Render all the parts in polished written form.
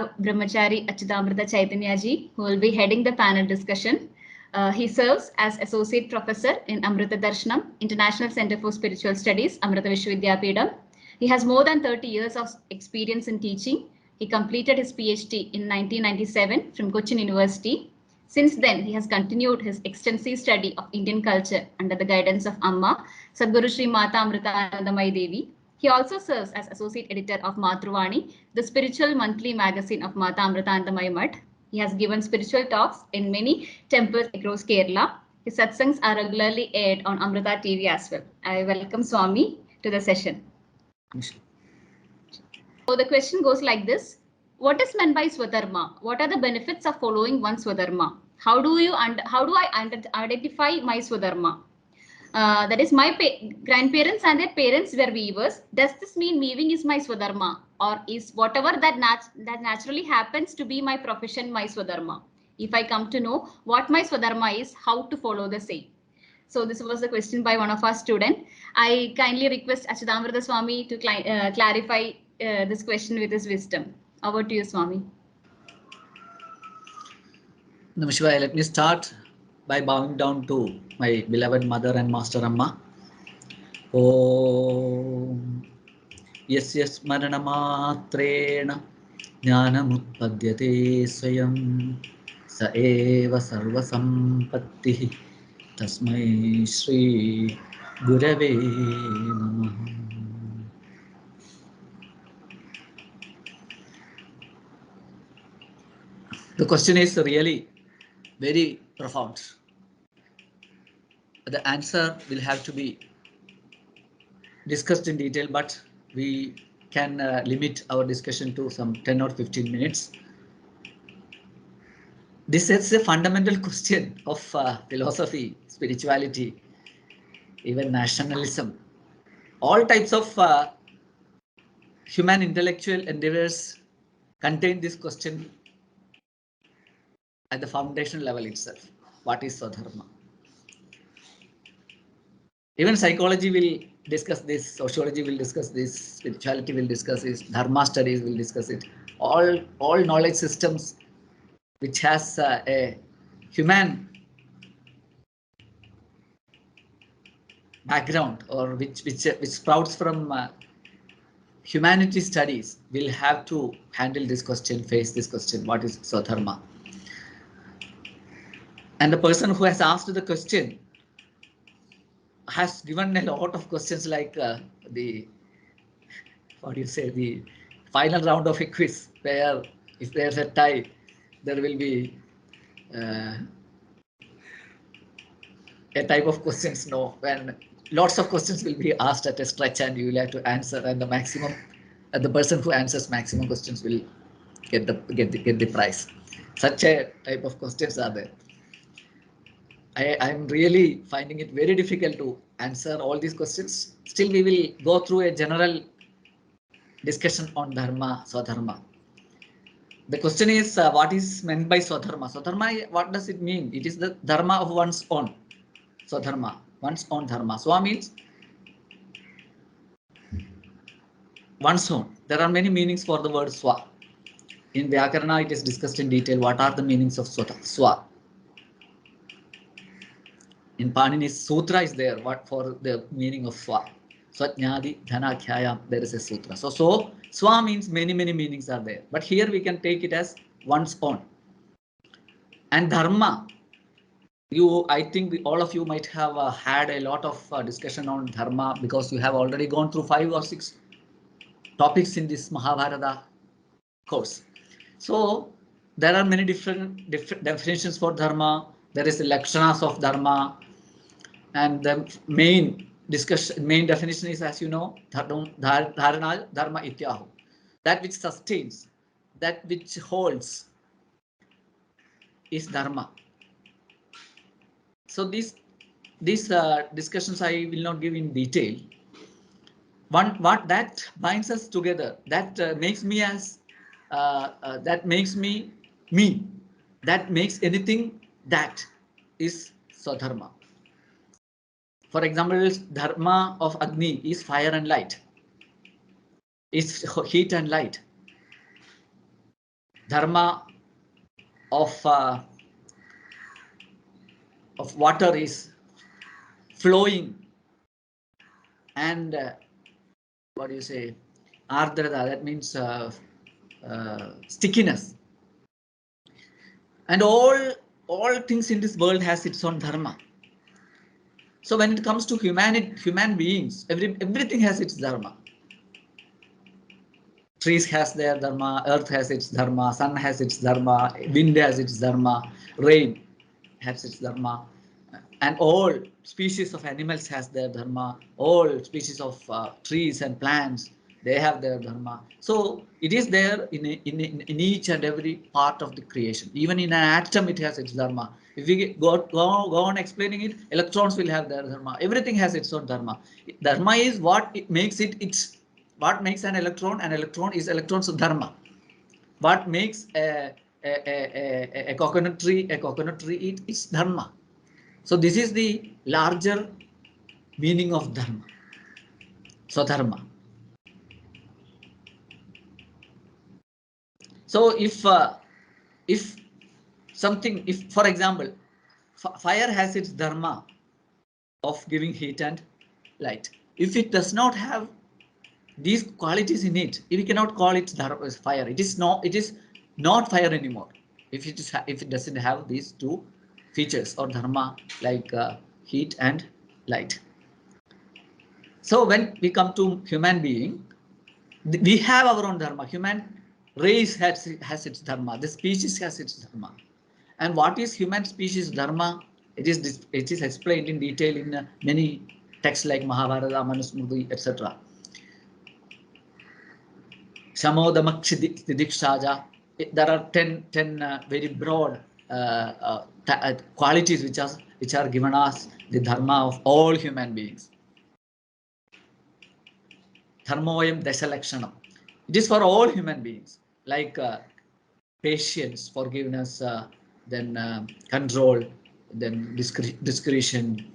have Brahmachari Achyutamrita Chaitanya ji, who will be heading the panel discussion. He serves as Associate Professor in Amrita Darshanam, International Center for Spiritual Studies, Amrita Vishwavidyapitham. He has more than 30 years of experience in teaching. He completed his PhD in 1997 from Cochin University. Since then, he has continued his extensive study of Indian culture under the guidance of Amma, Sadguru Sri Mata Amritanandamayi Devi. He also serves as Associate Editor of Matruvani, the spiritual monthly magazine of Mata Amritanandamayi Mutt. He has given spiritual talks in many temples across Kerala. His satsangs are regularly aired on Amrita TV as well. I welcome Swami to the session. So the question goes like this. What is meant by Swadharma? What are the benefits of following one's Swadharma? How do I identify my Swadharma? That is, my grandparents and their parents were weavers. Does this mean weaving is my Swadharma, or is whatever that naturally happens to be my profession my Swadharma? If I come to know what my Swadharma is, how to follow the same? So this was the question by one of our students. I kindly request Achyutamrita Swami to clarify this question with his wisdom. Over to you, Swami. Namaskar. Let me start by bowing down to my beloved mother and master Amma. Om Yasya Smaranamatreena Jnanamutpadyate Swayam Sa Eva Sarva Sampattihi Tasmai Shri Gurave Namaha. The question is really very profound. The answer will have to be discussed in detail, but we can limit our discussion to some 10 or 15 minutes. This is a fundamental question of philosophy, spirituality, even nationalism. All types of human intellectual endeavors contain this question at the foundation level itself. What is Swadharma? Even psychology will discuss this, sociology will discuss this, spirituality will discuss this, Dharma studies will discuss it. All knowledge systems which has a human background, or which sprouts from humanity studies, will have to handle this question, face this question, what is Swadharma? And the person who has asked the question has given a lot of questions, like the final round of a quiz, where if there's a tie, there will be a type of questions, when lots of questions will be asked at a stretch and you will have to answer, and the person who answers maximum questions will get the prize. Such a type of questions are there. I'm really finding it very difficult to answer all these questions. Still, we will go through a general discussion on Dharma, Swadharma. The question is, what is meant by Swadharma? Swadharma, what does it mean? It is the Dharma of one's own. Swadharma, one's own Dharma. Swa means one's own. There are many meanings for the word Swa. In Vyakarana, it is discussed in detail what are the meanings of Swa. In Panini's Sutra is there what for the meaning of Swa. Swajnadi Dhanakhyayam, there is a sutra. So Swa means many meanings are there. But here we can take it as one's own. And Dharma, I think all of you might have had a lot of discussion on Dharma, because you have already gone through 5 or 6 topics in this Mahabharata course. So there are many different definitions for Dharma. There is the Lakshanas of Dharma. And the main definition is, as you know, Dharana Dharma Ityahu. That which sustains, that which holds is Dharma. So these discussions I will not give in detail. What that binds us together, that makes me as that makes me, that makes anything, that is Swadharma. For example, Dharma of Agni is fire and light. It's heat and light. Dharma of water is flowing, and what do you say, ardrata, that means stickiness. And all things in this world has its own dharma. So when it comes to human beings, everything has its dharma. Trees has their dharma, earth has its dharma, sun has its dharma, wind has its dharma, rain has its dharma, and all species of animals has their dharma, all species of trees and plants, they have their dharma. So it is there in each and every part of the creation. Even in an atom, it has its dharma. If we go on explaining it, electrons will have their dharma. Everything has its own dharma. Dharma is what it makes it's what makes an electron. An electron is electron's dharma. What makes a coconut tree it is dharma. So this is the larger meaning of dharma. So dharma. So if something, if for example, fire has its dharma of giving heat and light. If it does not have these qualities in it, we cannot call it fire. It is not fire anymore. If it doesn't have these two features or dharma, like heat and light. So when we come to human being, we have our own dharma. Human race has its dharma. The species has its dharma. And what is human species dharma? It is explained in detail in many texts like Mahabharata, Manusmriti, etc. Shamodamakshidiksaja. There are 10 very broad qualities which are given us the dharma of all human beings. Dharmoyam Dasalakshanam. It is for all human beings, like patience, forgiveness, then control, then discretion.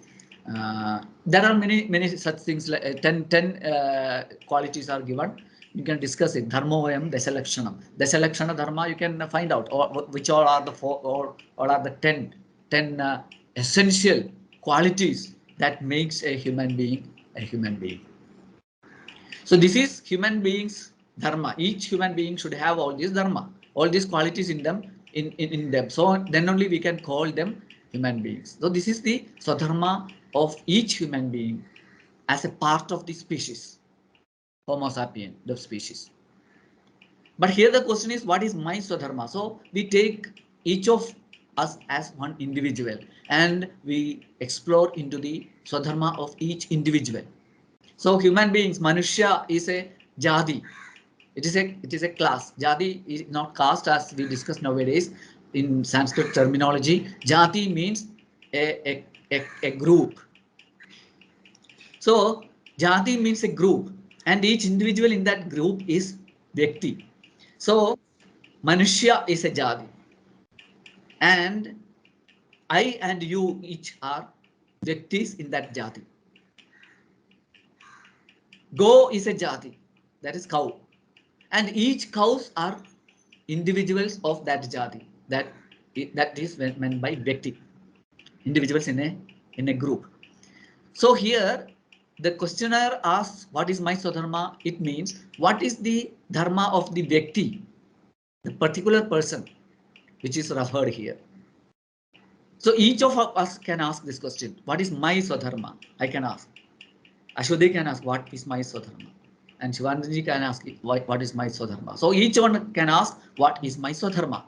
There are many such things. Like 10 qualities are given. You can discuss it. Dharmoyam Dasalakshanam. Dasalakshana dharma you can find out, or which all are the all are the 10 essential qualities that makes a human being a human being. So this is human beings dharma. Each human being should have all this dharma, all these qualities in them, in them. So then only we can call them human beings. So this is the swadharma of each human being as a part of the species, Homo sapien, the species. But here the question is, what is my swadharma? So we take each of us as one individual and we explore into the swadharma of each individual. So human beings, Manushya is a Jadi. It is a class. Jadi is not caste as we discuss nowadays in Sanskrit terminology. Jati means a group. So Jati means a group, and each individual in that group is Vyakti. So Manushya is a Jadi, and I and you each are Vyaktis in that Jati. Go is a Jati, that is cow. And each cows are individuals of that jati. That is meant by Vyakti, individuals in a group. So here the questioner asks, what is my swadharma? It means, what is the dharma of the Vyakti, the particular person which is referred here. So each of us can ask this question, what is my swadharma? I can ask. Ashwadi can ask, what is my swadharma? And Shivananji can ask, what is my swadharma? So each one can ask, what is my swadharma?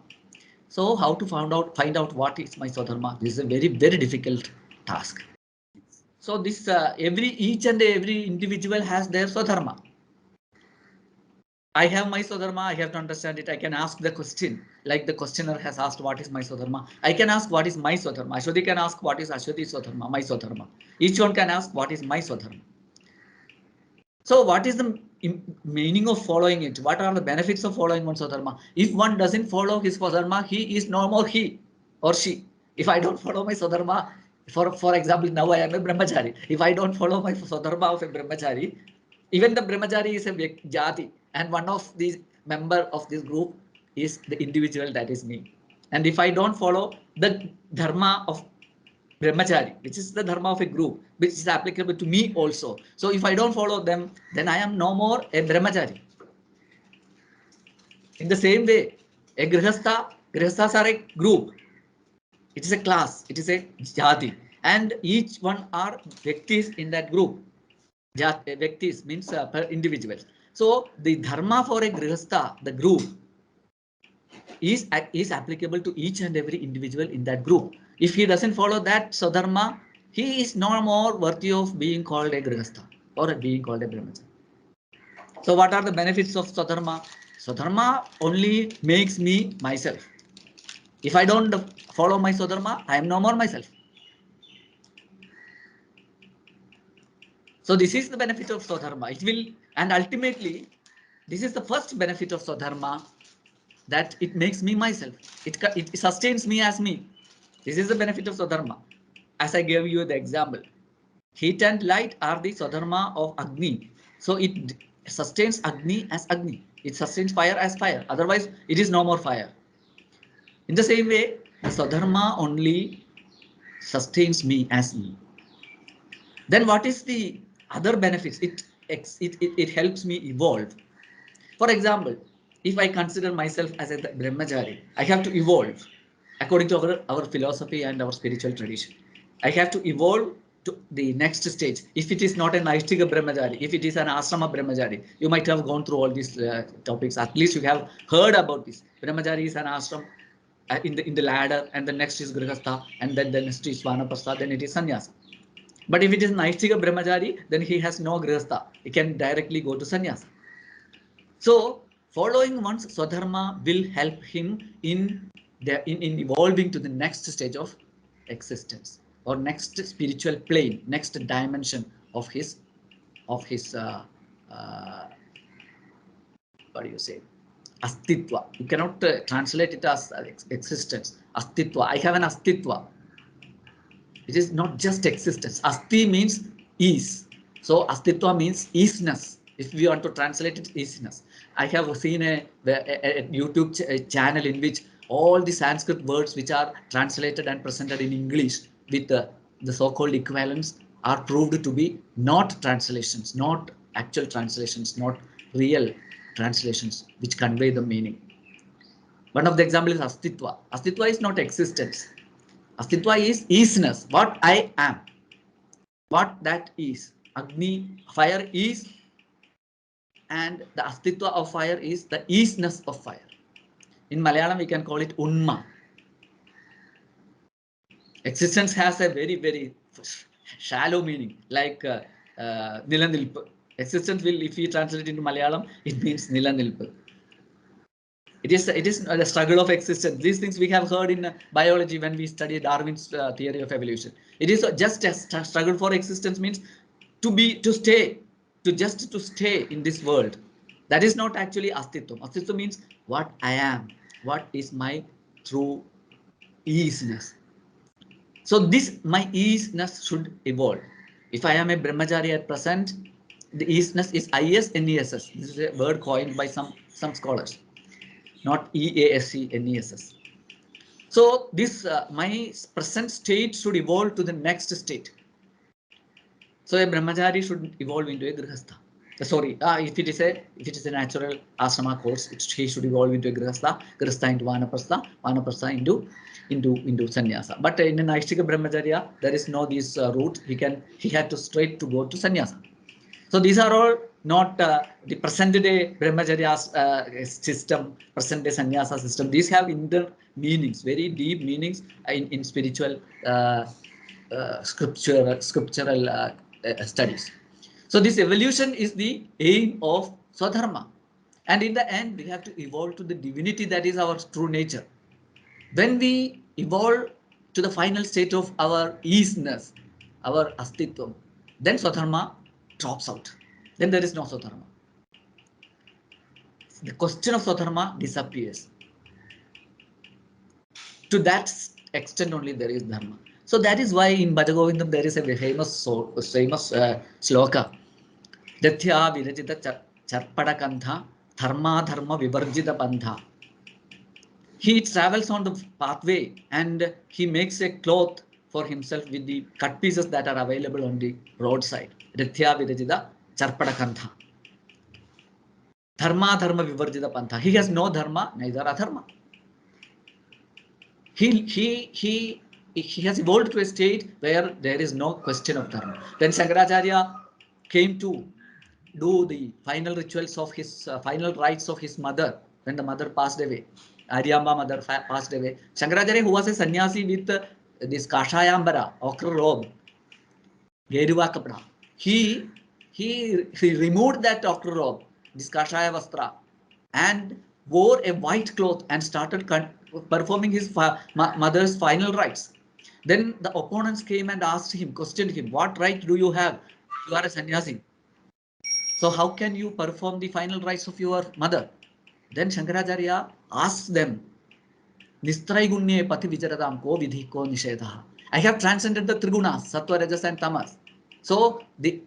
So how to find out what is my swadharma? This is a very difficult task. So this each and every individual has their swadharma. I have my swadharma. I have to understand it. I can ask the question, like the questioner has asked, what is my swadharma? I can ask, what is my swadharma? Ashwati can ask, what is Ashwati's swadharma? My swadharma. Each one can ask, what is my swadharma? So what is the meaning of following it? What are the benefits of following one swadharma? If one doesn't follow his swadharma, he is no more he or she. If I don't follow my swadharma, for example, now I am a brahmachari. If I don't follow my swadharma of a brahmachari, even the brahmachari is a jati, and one of these member of this group is the individual, that is me. And if I don't follow the dharma of brahmachari, which is the dharma of a group, which is applicable to me also. So if I don't follow them, then I am no more a brahmachari. In the same way, a grihasthas are a group. It is a class, it is a jati, and each one are vyaktis in that group. Vyaktis means per individual. So the dharma for a grihastha, the group, is applicable to each and every individual in that group. If he doesn't follow that Swadharma, he is no more worthy of being called a grihastha or being called a brahmachari. So what are the benefits of Swadharma? Swadharma only makes me myself. If I don't follow my Swadharma, I am no more myself. So this is the benefit of Swadharma. It will, and ultimately, this is the first benefit of Swadharma, that it makes me myself. It sustains me as me. This is the benefit of Swadharma. As I gave you the example, heat and light are the Swadharma of Agni. So it sustains Agni as Agni. It sustains fire as fire. Otherwise, it is no more fire. In the same way, the Swadharma only sustains me as me. Then what is the other benefits? It helps me evolve. For example, if I consider myself as a brahmachari, I have to evolve according to our philosophy and our spiritual tradition. I have to evolve to the next stage. If it is not a Naishtika brahmachari, if it is an ashrama brahmachari, you might have gone through all these topics. At least you have heard about this. Brahmachari is an ashram in the ladder, and the next is grihastha, and then the next is vanaprastha, then it is sannyasa. But if it is Naishtika brahmachari, then he has no grihastha. He can directly go to sannyasa. So following one's swadharma will help him in evolving to the next stage of existence, or next spiritual plane, next dimension of his what do you say, astitva. You cannot translate it as existence. Astitva. I have an astitva. It is not just existence. Asti means ease. So astitva means easiness. If we want to translate it, easiness. I have seen a YouTube channel in which all the Sanskrit words which are translated and presented in English with the so-called equivalents are proved to be not translations, not actual translations, not real translations which convey the meaning. One of the examples is astitva. Astitva is not existence. Astitva is easiness, what I am, what that is. Agni, fire is, and the astitva of fire is the easiness of fire. In Malayalam, we can call it unma. Existence has a very, very shallow meaning, like nilanilpu. Existence will, if we translate it into Malayalam, it means nilanilpu. It is a struggle of existence. These things we have heard in biology when we study Darwin's theory of evolution. It is just a struggle for existence, means to stay in this world. That is not actually astitvam. Astitvam means what I am, what is my true easiness. So this my easiness should evolve. If I am a brahmachari at present, the easiness is ISNESS. This is a word coined by some scholars. Not EASCNESS. So this my present state should evolve to the next state. So a brahmachari should evolve into a grihastha. If it is a natural ashrama course, he should evolve into a grihastha into vanaprastha into sannyasa. But in an Naishtika brahmacharya, there is no this route. He had to straight to go to sannyasa. So these are all not the present day brahmacharya system, present day sannyasa system. These have inner meanings, very deep meanings in spiritual scriptural studies. So this evolution is the aim of Swadharma. And in the end, we have to evolve to the divinity that is our true nature. When we evolve to the final state of our easiness, our astitvam, then Swadharma drops out. Then there is no Swadharma. The question of Swadharma disappears. To that extent only there is Dharma. So that is why in Bhajagovindam there is a famous sloka. Dathya virajita charpada kantha dharma dharma vivarjita bandha. he travels on the pathway and he makes a cloth for himself with the cut pieces that are available on the roadside. Rithya Virajita Charpadakantha. Dharma Dharma Vivarjita Pantha. He has no dharma, neither adharma. He has evolved to a state where there is no question of dharma. When Shankaracharya came to do the final rituals of his final rites of his mother, when the mother passed away, Aryamba mother passed away, Shankaracharya, who was a sannyasi with this Kashayambara, ochre robe, Geruva kapda, he removed that ochre robe, this Kashaya vastra, and wore a white cloth and started performing his mother's final rites. Then the opponents came and asked him, questioned him, what right do you have? You are a sannyasi. So how can you perform the final rites of your mother? Then Shankaracharya asks them, Nistraigunye pati vicharadam ko vidhi ko nishedha. I have transcended the trigunas, sattva, rajas and tamas. So the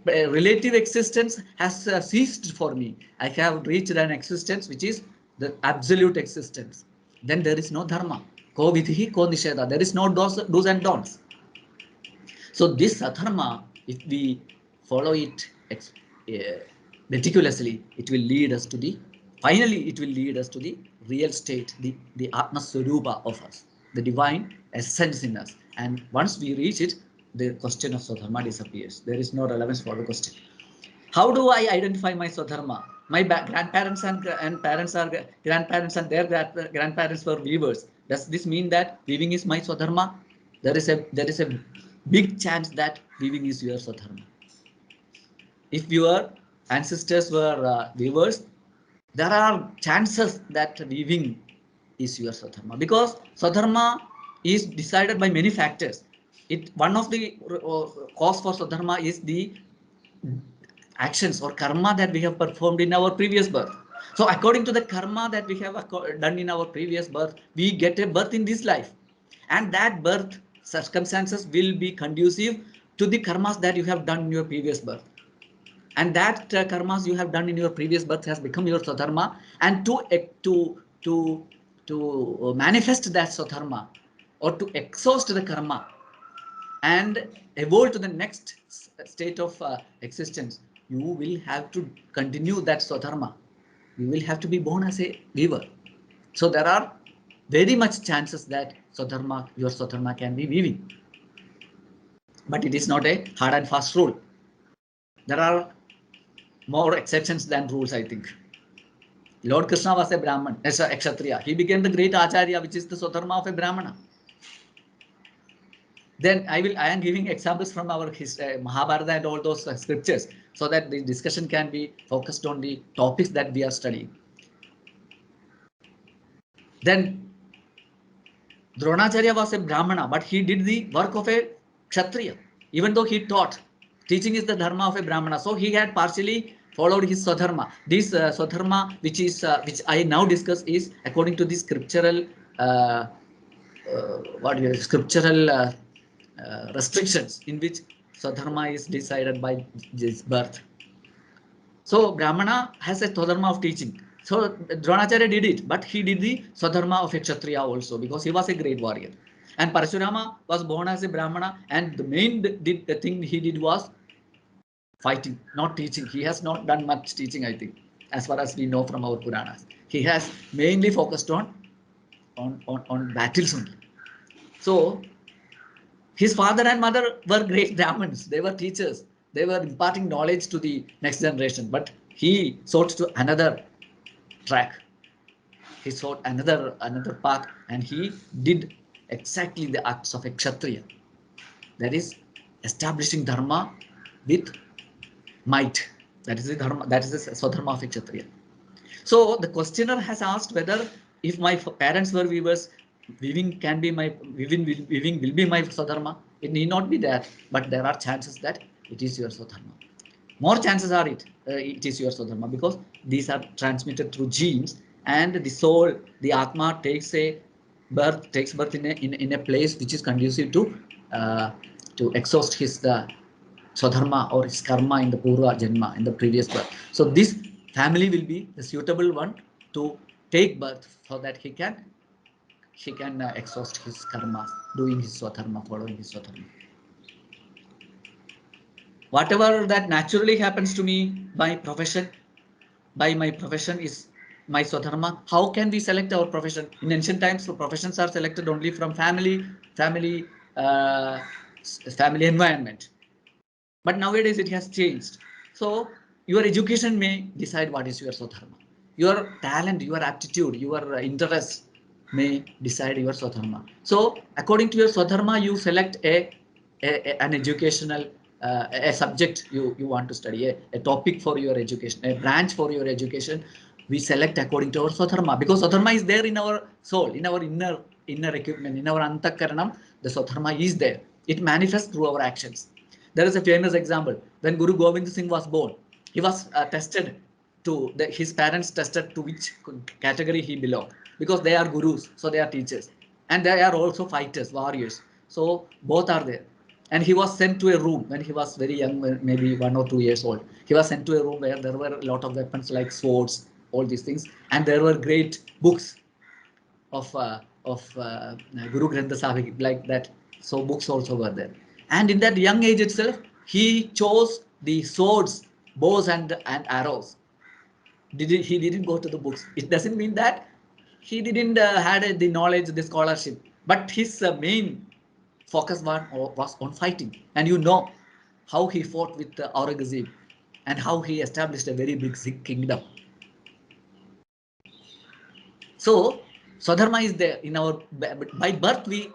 relative existence has ceased for me. I have reached an existence which is the absolute existence. Then there is no dharma. Ko vidhi ko nishedha. There is no do's and don'ts. So this adharma, if we follow it meticulously, it will lead us to the, finally it will lead us to the real state, the Atma Swarupa of us, the divine essence in us. And once we reach it, the question of Swadharma disappears. There is no relevance for the question. How do I identify my Swadharma? My grandparents and parents are grandparents and their grandparents were weavers. Does this mean that weaving is my Swadharma? There is a big chance that weaving is your Swadharma. If your ancestors were weavers, there are chances that weaving is your Swadharma, because Swadharma is decided by many factors. One of the cause for Swadharma is the actions or karma that we have performed in our previous birth. So according to the karma that we have done in our previous birth, we get a birth in this life, and that birth circumstances will be conducive to the karmas that you have done in your previous birth, and that karmas you have done in your previous birth has become your Swadharma. And to manifest that Swadharma, or to exhaust the karma and evolve to the next state of existence, you will have to continue that Swadharma. You will have to be born as a weaver. So there are very much chances that your Swadharma can be weaving. But it is not a hard and fast rule. There are more exceptions than rules, I think. Lord Krishna was a Brahman, as a Kshatriya. He became the great Acharya, which is the Swadharma of a Brahmana. Then I am giving examples from our Mahabharata and all those scriptures, so that the discussion can be focused on the topics that we are studying. Then Dronacharya was a Brahmana, but he did the work of a Kshatriya, even though he taught. Teaching is the dharma of a Brahmana, so he had partially followed his Swadharma. This Swadharma, which I now discuss, is according to the scriptural scriptural restrictions, in which Swadharma is decided by this birth. So Brahmana has a Swadharma of teaching. So Dronacharya did it, but he did the Swadharma of a Kshatriya also, because he was a great warrior. And Parashurama was born as a Brahmana, and the main thing he did was fighting, not teaching. He has not done much teaching, I think, as far as we know from our Puranas. He has mainly focused on battles only. So his father and mother were great Brahmins. They were teachers. They were imparting knowledge to the next generation. But he sought to another track. He sought another path, and he did exactly the acts of a Kshatriya. That is establishing Dharma with might. That is the Dharma. That is the Swadharma of a Kshatriya. So the questioner has asked whether, if my parents were weavers, weaving will be my Swadharma. It need not be there, but there are chances that it is your Swadharma. More chances are it is your Swadharma, because these are transmitted through genes, and the soul, the Atma, takes birth in a place which is conducive to exhaust his Swadharma or his karma in the Purva Janma, in the previous birth. So this family will be the suitable one to take birth, so that he can he can exhaust his karmas, doing his swadharma, following his swadharma. Whatever that naturally happens to me by my profession is my swadharma. How can we select our profession? In ancient times, professions are selected only from family, uh, family environment. But nowadays it has changed. So your education may decide what is your swadharma. Your talent, your aptitude, your interest may decide your swadharma. So according to your swadharma, you select an educational a subject you want to study, a topic for your education, a branch for your education. We select according to our swadharma, because swadharma is there in our soul, in our inner equipment, in our antakaranam. The swadharma is there. It manifests through our actions. There is a famous example. When Guru Gobind Singh was born, he was tested his parents tested to which category he belonged, because they are gurus, so they are teachers, and they are also fighters, warriors. So both are there. And he was sent to a room when he was very young, maybe 1 or 2 years old. He was sent to a room where there were a lot of weapons like swords, all these things, and there were great books of Guru Granth Sahib like that. So books also were there. And in that young age itself, he chose the swords, bows, and arrows. He didn't go to the books. It doesn't mean that he didn't had the knowledge, the scholarship, but his main focus was on fighting. And you know how he fought with Aurangzeb and how he established a very big kingdom. So Swadharma is there in our by birth. We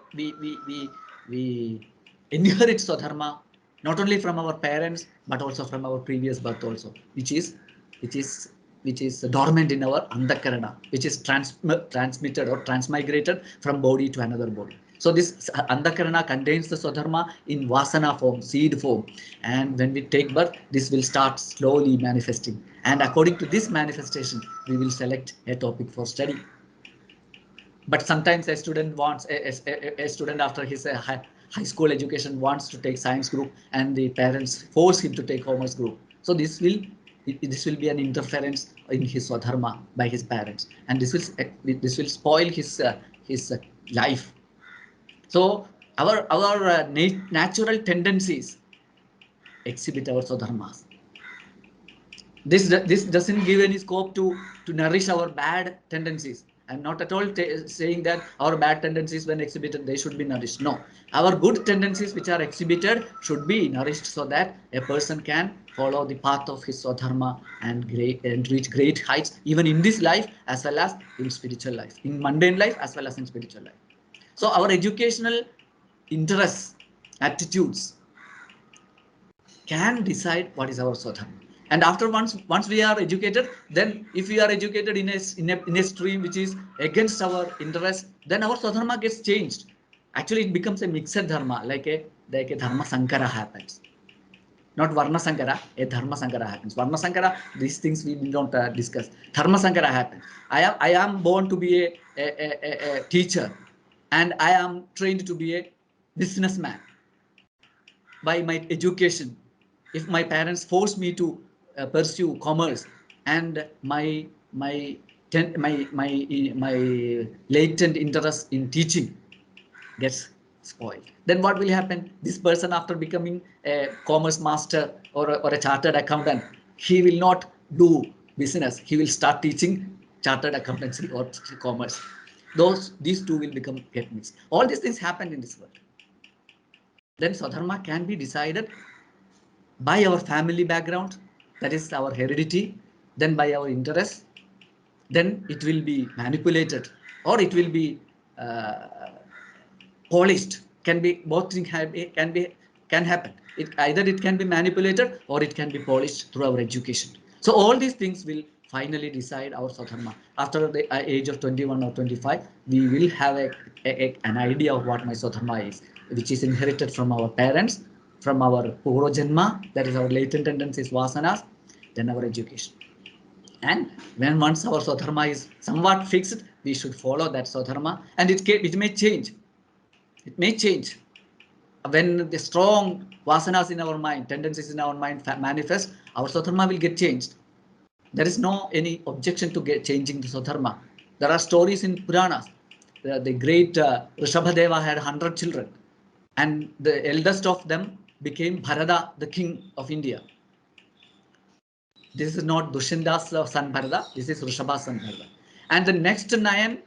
inherit Swadharma not only from our parents but also from our previous birth also, which is which is dormant in our antakarana, which is transmitted or transmigrated from body to another body. So this antakarana contains the Swadharma in vasana form, seed form, and when we take birth, this will start slowly manifesting. And according to this manifestation, we will select a topic for study. But sometimes a student wants a student after his high school education wants to take science group, and the parents force him to take commerce group. So this will be an interference in his swadharma by his parents, and this will spoil his life. So our natural tendencies exhibit our swadharmas. This doesn't give any scope to nourish our bad tendencies. I'm not at all saying that our bad tendencies, when exhibited, they should be nourished. No, our good tendencies which are exhibited should be nourished, so that a person can follow the path of his swadharma and reach great heights, even in this life as well as in spiritual life, in mundane life as well as in spiritual life. So our educational interests, attitudes can decide what is our swadharma. And after once we are educated, then if we are educated in a stream which is against our interest, then our swadharma gets changed. Actually, it becomes a mixed dharma, like a dharma sankara happens. Not varna sankara, a dharma sankara happens. Varna sankara, these things we don't discuss. Dharma sankara happens. I am born to be a teacher, and I am trained to be a businessman by my education. If my parents force me to pursue commerce, and my latent interest in teaching gets spoiled, then what will happen? This person, after becoming a commerce master or a chartered accountant, he will not do business. He will start teaching chartered accountancy or commerce. These two will get mixed. All these things happen in this world. Then swadharma can be decided by our family background, that is our heredity, then by our interest, then it will be manipulated, or it will be uh, polished. Can be both things can happen. It can be manipulated or it can be polished through our education. So all these things will finally decide our swadharma. After the age of 21 or 25, we will have an idea of what my swadharma is, which is inherited from our parents, from our purva, that is our latent tendencies, vasanas, then our education. And when once our swadharma is somewhat fixed, we should follow that swadharma, and it may change. It may change when the strong vasanas in our mind, tendencies in our mind manifest. Our swadharma will get changed. There is no any objection to changing the swadharma. There are stories in Puranas. the great Rishabhadeva had 100 children, and the eldest of them became Bharata, the king of India. This is not Dushinda's son Bharata, this is Rishabha's son Bharata. And the next 9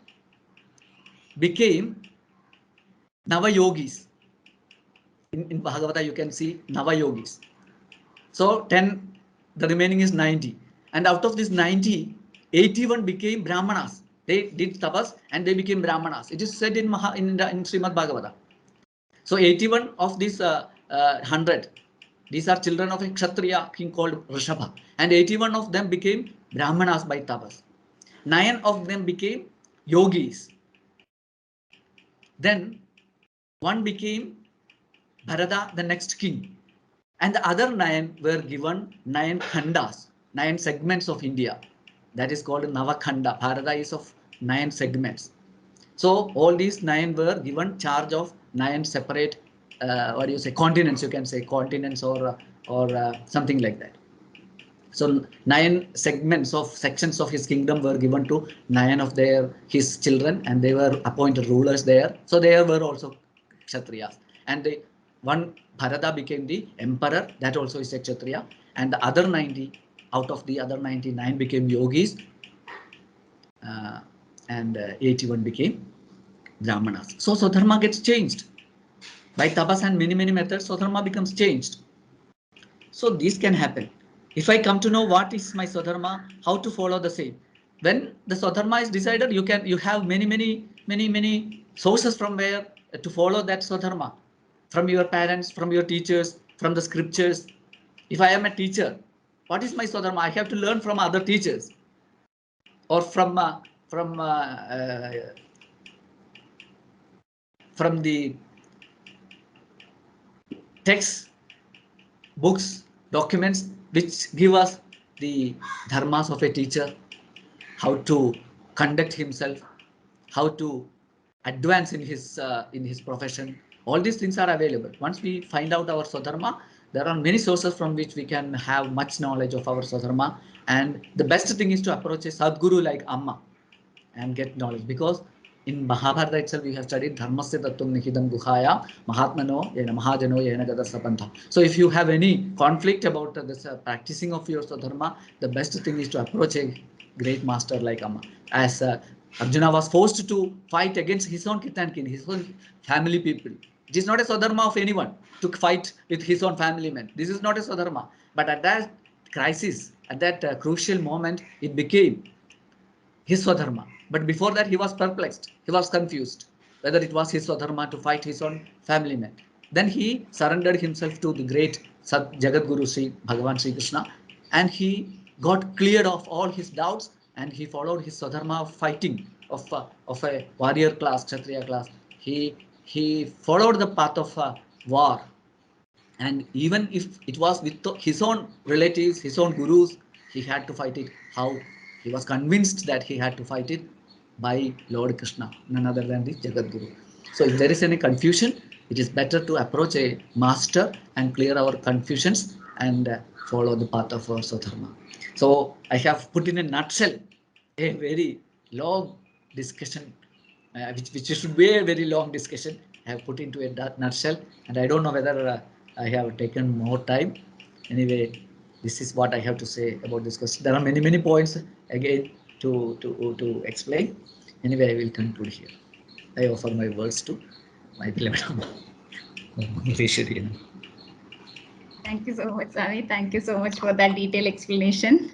became Navayogis. In Bhagavata, you can see Navayogis. So 10, the remaining is 90. And out of this 90, 81 became Brahmanas. They did tapas and they became Brahmanas. It is said in Srimad Bhagavata. So 81 of these 100, these are children of a Kshatriya king called Rishabha. And 81 of them became Brahmanas by tapas. 9 of them became yogis. Then one became Bharata, the next king. And the other 9 were given 9 khandas, 9 segments of India. That is called Navakhanda. Bharata is of 9 segments. So all these 9 were given charge of 9 separate, continents. You can say continents or something like that. So 9 segments of sections of his kingdom were given to 9 of his children, and they were appointed rulers there. So there were also Kshatriyas, and one Bharata became the emperor. That also is a Kshatriya, and the other 90 out of the other 99 became yogis, and 81 became Brahmanas. So Swadharma gets changed by tapas and many methods. Swadharma becomes changed. So this can happen. If I come to know what is my Swadharma, how to follow the same. When the Swadharma is decided, you have many sources from where to follow that Swadharma. From your parents, from your teachers, from the scriptures. If I am a teacher, what is my Swadharma? I have to learn from other teachers, or from the texts, books, documents which give us the dharmas of a teacher, how to conduct himself, how to advance in his profession. All these things are available. Once we find out our Swadharma, there are many sources from which we can have much knowledge of our Swadharma. And the best thing is to approach a Sadguru like Amma and get knowledge, because in Mahabharata itself we have studied Dharmasya Tattvam Nihidam Guhaya Mahatmano Yena Mahajano Yena Gadasa Pantha. So if you have any conflict about this practicing of your Swadharma, the best thing is to approach a great master like Amma. As Arjuna was forced to fight against his own kith and kin, his own family people. It is not a Swadharma of anyone to fight with his own family men. This is not a Swadharma. But at that crisis, at that crucial moment, it became his Swadharma. But before that, he was perplexed. He was confused whether it was his Swadharma to fight his own family men. Then he surrendered himself to the great Jagat Guru Sri Bhagavan Sri Krishna, and he got cleared of all his doubts, and he followed his Swadharma of fighting, of a warrior class, Kshatriya class. He followed the path of war, and even if it was with his own relatives, his own gurus, he had to fight it. How? He was convinced that he had to fight it by Lord Krishna, none other than the Jagat Guru. So if there is any confusion, it is better to approach a master and clear our confusions and follow the path of our Swadharma. So I have put in a nutshell a very long discussion, which should be a very long discussion. I have put into a nutshell, and I don't know whether I have taken more time. Anyway, this is what I have to say about this question. There are many points again to explain. Anyway, I will conclude here. I offer my words to my beloved Amma. Thank you so much, Swami. Thank you so much for that detailed explanation.